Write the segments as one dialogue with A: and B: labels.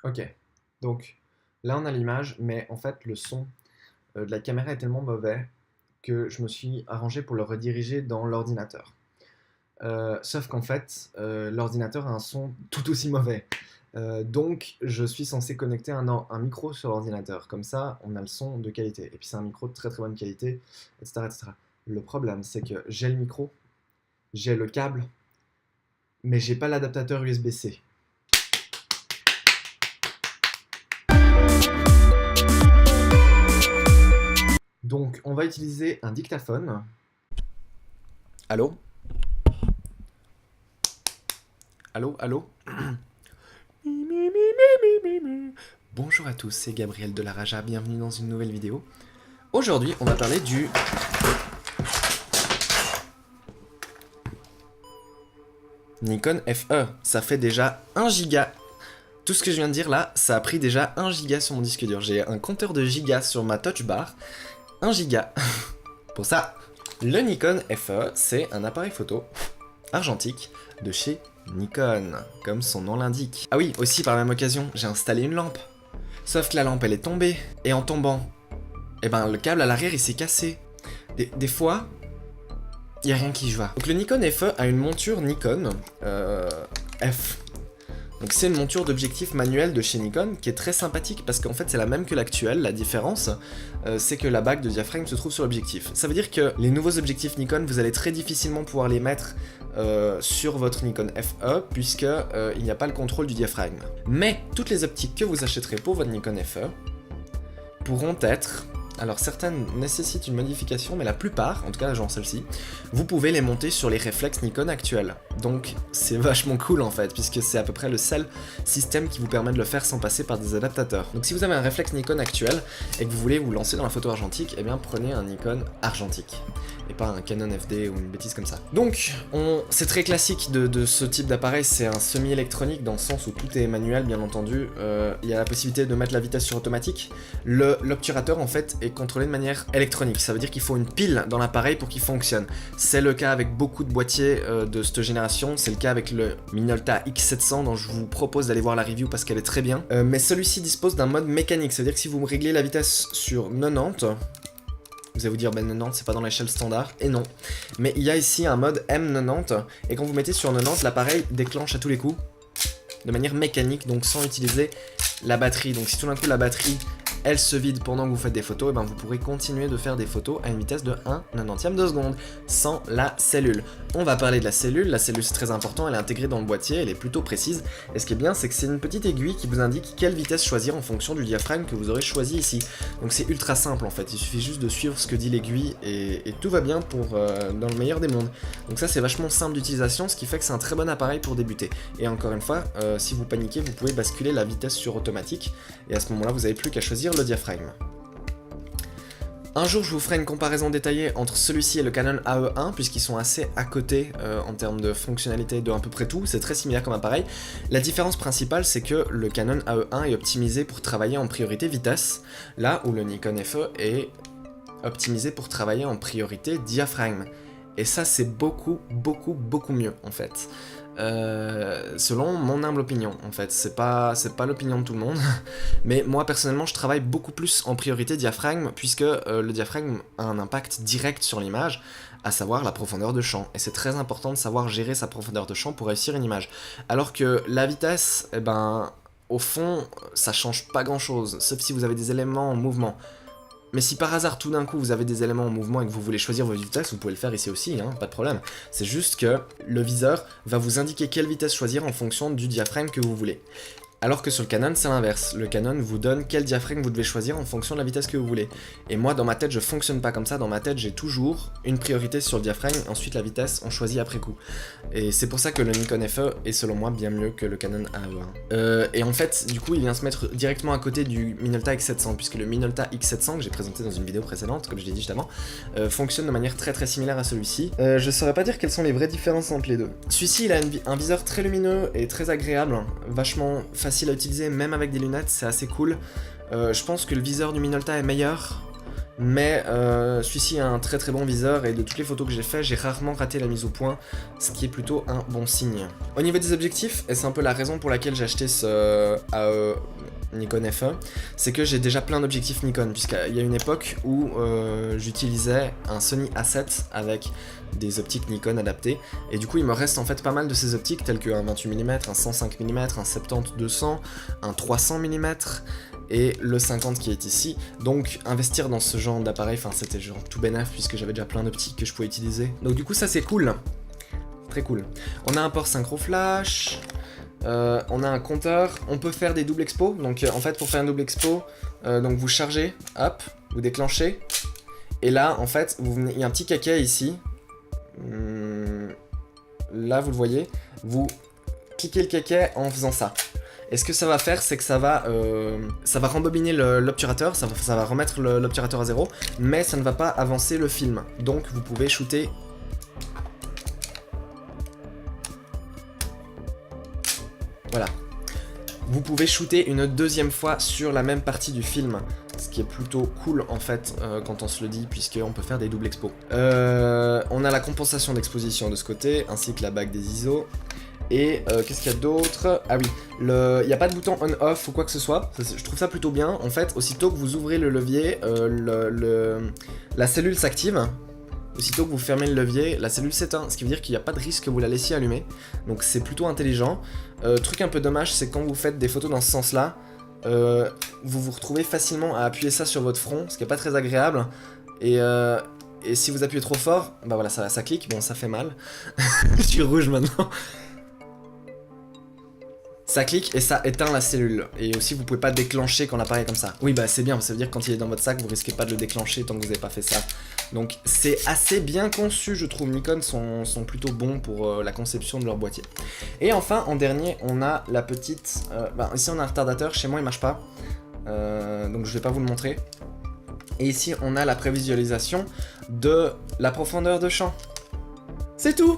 A: Ok, donc là on a l'image, mais en fait le son de la caméra est tellement mauvais que je me suis arrangé pour le rediriger dans l'ordinateur. Sauf qu'en fait, l'ordinateur a un son tout aussi mauvais. Donc je suis censé connecter un micro sur l'ordinateur. Comme ça, on a le son de qualité. Et puis c'est un micro de très très bonne qualité, etc. etc. Le problème, c'est que j'ai le micro, j'ai le câble, mais j'ai pas l'adaptateur USB-C. Donc, on va utiliser un dictaphone. Allô? Allô? Allô? Bonjour à tous, c'est Gabriel de la Raja, bienvenue dans une nouvelle vidéo. Aujourd'hui, on va parler du... Nikon FE. Ça fait déjà 1 giga. Tout ce que je viens de dire là, ça a pris déjà 1 giga sur mon disque dur. J'ai un compteur de gigas sur ma touch bar. 1 giga. Pour ça, le Nikon FE, c'est un appareil photo argentique de chez Nikon, comme son nom l'indique. Ah oui, aussi par la même occasion, j'ai installé une lampe. Sauf que la lampe, elle est tombée. Et en tombant, eh ben, le câble à l'arrière, il s'est cassé. Des fois, il n'y a rien qui va. Donc le Nikon FE a une monture Nikon F. Donc c'est une monture d'objectif manuel de chez Nikon qui est très sympathique parce qu'en fait c'est la même que l'actuelle. La différence c'est que la bague de diaphragme se trouve sur l'objectif. Ça veut dire que les nouveaux objectifs Nikon, vous allez très difficilement pouvoir les mettre sur votre Nikon FE puisque il n'y a pas le contrôle du diaphragme. Mais toutes les optiques que vous achèterez pour votre Nikon FE pourront être... Alors certaines nécessitent une modification, mais la plupart, en tout cas genre celle-ci, vous pouvez les monter sur les réflexes Nikon actuels. Donc c'est vachement cool en fait, puisque c'est à peu près le seul système qui vous permet de le faire sans passer par des adaptateurs. Donc si vous avez un réflexe Nikon actuel et que vous voulez vous lancer dans la photo argentique, eh bien prenez un Nikon argentique, et pas un Canon FD ou une bêtise comme ça. Donc c'est très classique de ce type d'appareil, c'est un semi-électronique dans le sens où tout est manuel bien entendu. Il y a la possibilité de mettre la vitesse sur automatique. L'obturateur en fait est contrôlé de manière électronique, ça veut dire qu'il faut une pile dans l'appareil pour qu'il fonctionne. C'est le cas avec beaucoup de boîtiers de cette génération, c'est le cas avec le Minolta X700 dont je vous propose d'aller voir la review parce qu'elle est très bien. Mais celui-ci dispose d'un mode mécanique, ça veut dire que si vous réglez la vitesse sur 90, vous allez vous dire, ben 90 c'est pas dans l'échelle standard, et non. Mais il y a ici un mode M90, et quand vous mettez sur 90, l'appareil déclenche à tous les coups, de manière mécanique, donc sans utiliser la batterie. Donc si tout d'un coup la batterie, elle se vide pendant que vous faites des photos, et ben vous pourrez continuer de faire des photos à une vitesse de 1/90 de seconde, sans la cellule. On va parler de la cellule c'est très important, elle est intégrée dans le boîtier, elle est plutôt précise, et ce qui est bien c'est que c'est une petite aiguille qui vous indique quelle vitesse choisir en fonction du diaphragme que vous aurez choisi ici. Donc c'est ultra simple en fait, il suffit juste de suivre ce que dit l'aiguille, et tout va bien pour dans le meilleur des mondes. Donc ça c'est vachement simple d'utilisation, ce qui fait que c'est un très bon appareil pour débuter. Et encore une fois, si vous paniquez, vous pouvez basculer la vitesse sur automatique, et à ce moment là vous n'avez plus qu'à choisir le diaphragme. Un jour je vous ferai une comparaison détaillée entre celui-ci et le Canon AE1 puisqu'ils sont assez à côté en termes de fonctionnalité de à peu près tout, c'est très similaire comme appareil. La différence principale c'est que le Canon AE1 est optimisé pour travailler en priorité vitesse, là où le Nikon FE est optimisé pour travailler en priorité diaphragme. Et ça c'est beaucoup mieux en fait. Selon mon humble opinion en fait, c'est pas l'opinion de tout le monde, mais moi personnellement je travaille beaucoup plus en priorité diaphragme puisque le diaphragme a un impact direct sur l'image, à savoir la profondeur de champ, et c'est très important de savoir gérer sa profondeur de champ pour réussir une image, alors que la vitesse, eh ben, au fond ça change pas grand chose, sauf si vous avez des éléments en mouvement. Mais si par hasard tout d'un coup vous avez des éléments en mouvement et que vous voulez choisir votre vitesse, vous pouvez le faire ici aussi, hein, pas de problème. C'est juste que le viseur va vous indiquer quelle vitesse choisir en fonction du diaphragme que vous voulez. Alors que sur le Canon, c'est l'inverse. Le Canon vous donne quel diaphragme vous devez choisir en fonction de la vitesse que vous voulez. Et moi, dans ma tête, je fonctionne pas comme ça. Dans ma tête, j'ai toujours une priorité sur le diaphragme, ensuite la vitesse, on choisit après coup. Et c'est pour ça que le Nikon FE est selon moi bien mieux que le Canon AE1. Et en fait, du coup, il vient se mettre directement à côté du Minolta X700, puisque le Minolta X700, que j'ai présenté dans une vidéo précédente, comme je l'ai dit juste avant, fonctionne de manière très similaire à celui-ci. Je saurais pas dire quelles sont les vraies différences entre les deux. Celui-ci, il a un viseur très lumineux et très agréable, vachement facile facile à utiliser, même avec des lunettes, c'est assez cool. Je pense que le viseur du Minolta est meilleur, mais celui-ci a un très très bon viseur et de toutes les photos que j'ai fait, j'ai rarement raté la mise au point, ce qui est plutôt un bon signe. Au niveau des objectifs, et c'est un peu la raison pour laquelle j'ai acheté ce Nikon FE, c'est que j'ai déjà plein d'objectifs Nikon, puisqu'il y a une époque où j'utilisais un Sony A7 avec des optiques Nikon adaptées, et du coup il me reste en fait pas mal de ces optiques telles qu'un 28 mm, un 105 mm, un 70-200, un 300 mm, et le 50 qui est ici. Donc investir dans ce genre d'appareil, enfin c'était genre tout bénef puisque j'avais déjà plein d'optiques que je pouvais utiliser. Donc du coup ça c'est cool, très cool. On a un port synchro flash, on a un compteur, on peut faire des doubles expos. Donc en fait pour faire un double expo, donc vous chargez, hop, vous déclenchez, et là en fait vous venez, il y a un petit caquet ici. Là vous le voyez, vous cliquez le caquet en faisant ça. Et ce que ça va faire, c'est que ça va rembobiner l'obturateur, ça va remettre l'obturateur à zéro, mais ça ne va pas avancer le film. Donc vous pouvez shooter. Voilà. Vous pouvez shooter une deuxième fois sur la même partie du film. Ce qui est plutôt cool en fait quand on se le dit, puisqu'on peut faire des doubles expos. On a la compensation d'exposition de ce côté, ainsi que la bague des ISO. Et qu'est-ce qu'il y a d'autre? Ah oui, il n'y a pas de bouton on-off ou quoi que ce soit, je trouve ça plutôt bien. En fait, aussitôt que vous ouvrez le levier, la cellule s'active. Aussitôt que vous fermez le levier, la cellule s'éteint, ce qui veut dire qu'il n'y a pas de risque que vous la laissiez allumer. Donc c'est plutôt intelligent. Truc un peu dommage, c'est quand vous faites des photos dans ce sens-là, vous vous retrouvez facilement à appuyer ça sur votre front, ce qui n'est pas très agréable. Et si vous appuyez trop fort, bah voilà, ça clique, bon ça fait mal. Je suis rouge maintenant. Ça clique et ça éteint la cellule. Et aussi vous pouvez pas déclencher quand l'appareil est comme ça. Oui bah c'est bien, ça veut dire que quand il est dans votre sac, vous risquez pas de le déclencher tant que vous n'avez pas fait ça. Donc c'est assez bien conçu, je trouve. Nikon sont plutôt bons pour la conception de leur boîtier. Et enfin en dernier on a la petite... ici on a un retardateur, chez moi il marche pas. Donc je vais pas vous le montrer. Et ici on a la prévisualisation de la profondeur de champ. C'est tout.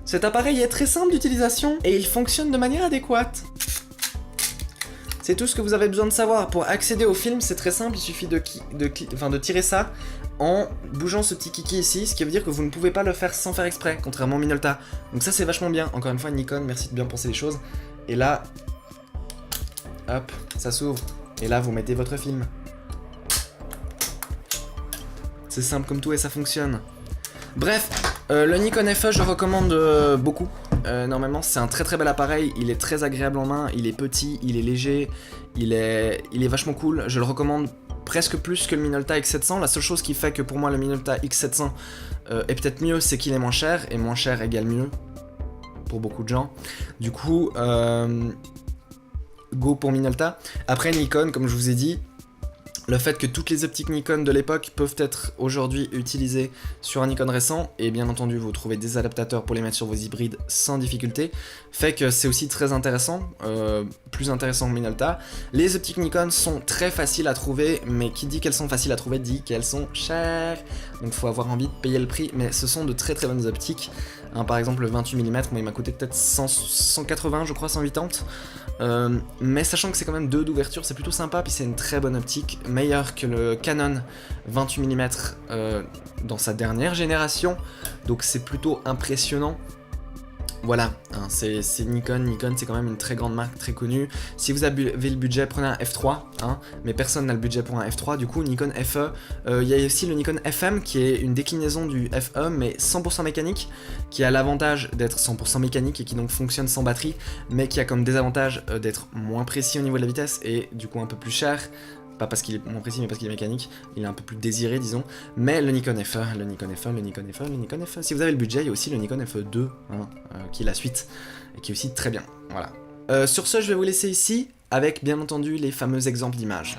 A: Cet appareil est très simple d'utilisation et il fonctionne de manière adéquate. C'est tout ce que vous avez besoin de savoir. Pour accéder au film, c'est très simple, il suffit de tirer ça en bougeant ce petit kiki ici, ce qui veut dire que vous ne pouvez pas le faire sans faire exprès, contrairement au Minolta. Donc ça c'est vachement bien. Encore une fois Nikon, merci de bien penser les choses. Et là, hop, ça s'ouvre. Et là vous mettez votre film. C'est simple comme tout et ça fonctionne. Bref, le Nikon FE je recommande beaucoup. Normalement c'est un très très bel appareil, il est très agréable en main, il est petit, il est léger, il est vachement cool. Je le recommande presque plus que le Minolta X700. La seule chose qui fait que pour moi le Minolta X700 est peut-être mieux, c'est qu'il est moins cher, et moins cher égale mieux pour beaucoup de gens. Du coup, go pour Minolta. Après Nikon, comme je vous ai dit, le fait que toutes les optiques Nikon de l'époque peuvent être aujourd'hui utilisées sur un Nikon récent, et bien entendu vous trouvez des adaptateurs pour les mettre sur vos hybrides sans difficulté, fait que c'est aussi très intéressant, plus intéressant que Minolta. Les optiques Nikon sont très faciles à trouver, mais qui dit qu'elles sont faciles à trouver dit qu'elles sont chères, donc faut avoir envie de payer le prix, mais ce sont de très très bonnes optiques. Par exemple le 28 mm, moi il m'a coûté peut-être 180 je crois, 180. Mais sachant que c'est quand même 2 d'ouverture, c'est plutôt sympa, puis c'est une très bonne optique, meilleure que le Canon 28 mm dans sa dernière génération, donc c'est plutôt impressionnant. Voilà, hein, c'est Nikon. Nikon c'est quand même une très grande marque, très connue. Si vous avez le budget, prenez un F3, hein, mais personne n'a le budget pour un F3, du coup Nikon FE. Il y a aussi le Nikon FM qui est une déclinaison du FE mais 100% mécanique, qui a l'avantage d'être 100% mécanique et qui donc fonctionne sans batterie, mais qui a comme désavantage d'être moins précis au niveau de la vitesse et du coup un peu plus cher. Pas parce qu'il est moins précis, mais parce qu'il est mécanique. Il est un peu plus désiré, disons. Mais le Nikon FE, le Nikon FE, le Nikon FE, le Nikon FE. Si vous avez le budget, il y a aussi le Nikon FE2, hein, qui est la suite, et qui est aussi très bien. Voilà. Sur ce, je vais vous laisser ici, avec bien entendu les fameux exemples d'images.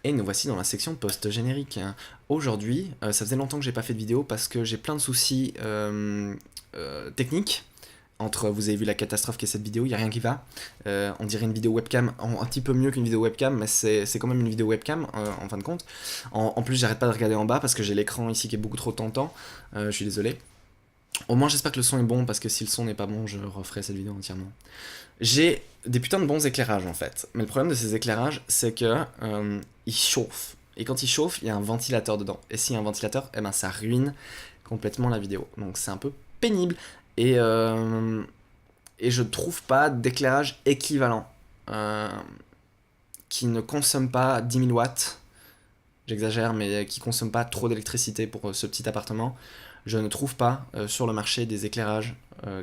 A: Et nous voici dans la section post-générique. Aujourd'hui, ça faisait longtemps que j'ai pas fait de vidéo parce que j'ai plein de soucis techniques. Vous avez vu la catastrophe qu'est cette vidéo, il n'y a rien qui va. On dirait une vidéo webcam, un petit peu mieux qu'une vidéo webcam, mais c'est quand même une vidéo webcam en fin de compte. En plus, j'arrête pas de regarder en bas parce que j'ai l'écran ici qui est beaucoup trop tentant. Je suis désolé. Au moins, j'espère que le son est bon parce que si le son n'est pas bon, je referai cette vidéo entièrement. J'ai des putains de bons éclairages en fait. Mais le problème de ces éclairages, c'est que ils chauffent. Et quand ils chauffent, il y a un ventilateur dedans. Et s'il y a un ventilateur, eh ben, ça ruine complètement la vidéo. Donc c'est un peu pénible. Et je trouve pas d'éclairage équivalent qui ne consomme pas 10 000 watts. J'exagère, mais qui consomme pas trop d'électricité pour ce petit appartement. Je ne trouve pas sur le marché des éclairages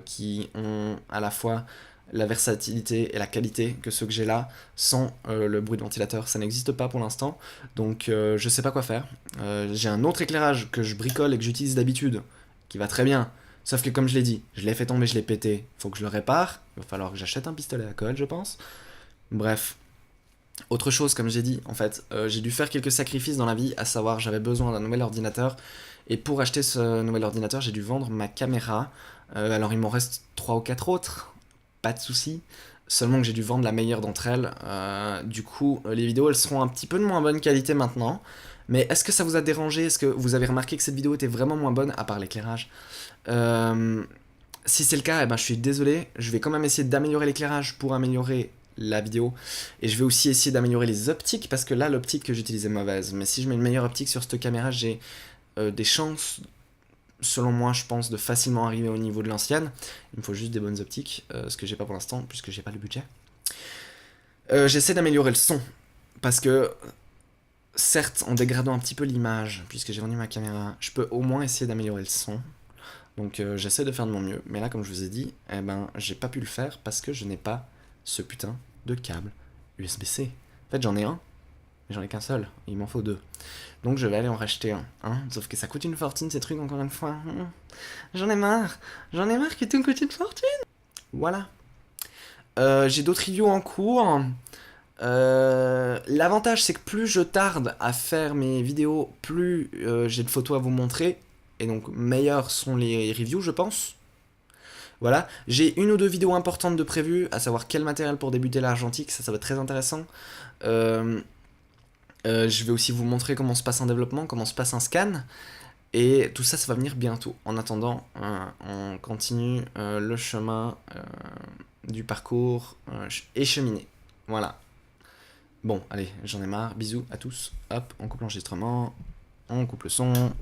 A: qui ont à la fois la versatilité et la qualité que ceux que j'ai là sans le bruit de ventilateur. Ça n'existe pas pour l'instant, donc je sais pas quoi faire. J'ai un autre éclairage que je bricole et que j'utilise d'habitude, qui va très bien, sauf que comme je l'ai dit, je l'ai fait tomber, je l'ai pété, faut que je le répare, il va falloir que j'achète un pistolet à colle je pense. Bref. Autre chose, comme j'ai dit, en fait, j'ai dû faire quelques sacrifices dans la vie, à savoir j'avais besoin d'un nouvel ordinateur, et pour acheter ce nouvel ordinateur, j'ai dû vendre ma caméra. Alors il m'en reste 3 ou 4 autres, pas de soucis, seulement que j'ai dû vendre la meilleure d'entre elles. Du coup, les vidéos, elles seront un petit peu de moins bonne qualité maintenant, mais est-ce que ça vous a dérangé? Est-ce que vous avez remarqué que cette vidéo était vraiment moins bonne, à part l'éclairage? Si c'est le cas, eh ben, je suis désolé, je vais quand même essayer d'améliorer l'éclairage pour améliorer la vidéo, et je vais aussi essayer d'améliorer les optiques parce que là l'optique que j'utilise est mauvaise, mais si je mets une meilleure optique sur cette caméra, j'ai des chances, selon moi je pense, de facilement arriver au niveau de l'ancienne. Il me faut juste des bonnes optiques, ce que j'ai pas pour l'instant puisque j'ai pas le budget. J'essaie d'améliorer le son parce que certes en dégradant un petit peu l'image puisque j'ai vendu ma caméra, je peux au moins essayer d'améliorer le son. Donc j'essaie de faire de mon mieux, mais là comme je vous ai dit, eh ben j'ai pas pu le faire parce que je n'ai pas ce putain de câble USB-C. En fait, j'en ai un, mais j'en ai qu'un seul. Il m'en faut 2. Donc, je vais aller en racheter un. Hein, sauf que ça coûte une fortune, ces trucs, encore une fois. J'en ai marre. J'en ai marre que tout coûte une fortune. Voilà. J'ai d'autres reviews en cours. L'avantage, c'est que plus je tarde à faire mes vidéos, plus j'ai de photos à vous montrer. Et donc, meilleures sont les reviews, je pense. Voilà, j'ai une ou deux vidéos importantes de prévues, à savoir quel matériel pour débuter l'argentique, ça va être très intéressant. Je vais aussi vous montrer comment se passe un développement, comment se passe un scan, et tout ça, ça va venir bientôt. En attendant, on continue le chemin du parcours et cheminer. Voilà. Bon, allez, j'en ai marre, bisous à tous. Hop, on coupe l'enregistrement, on coupe le son.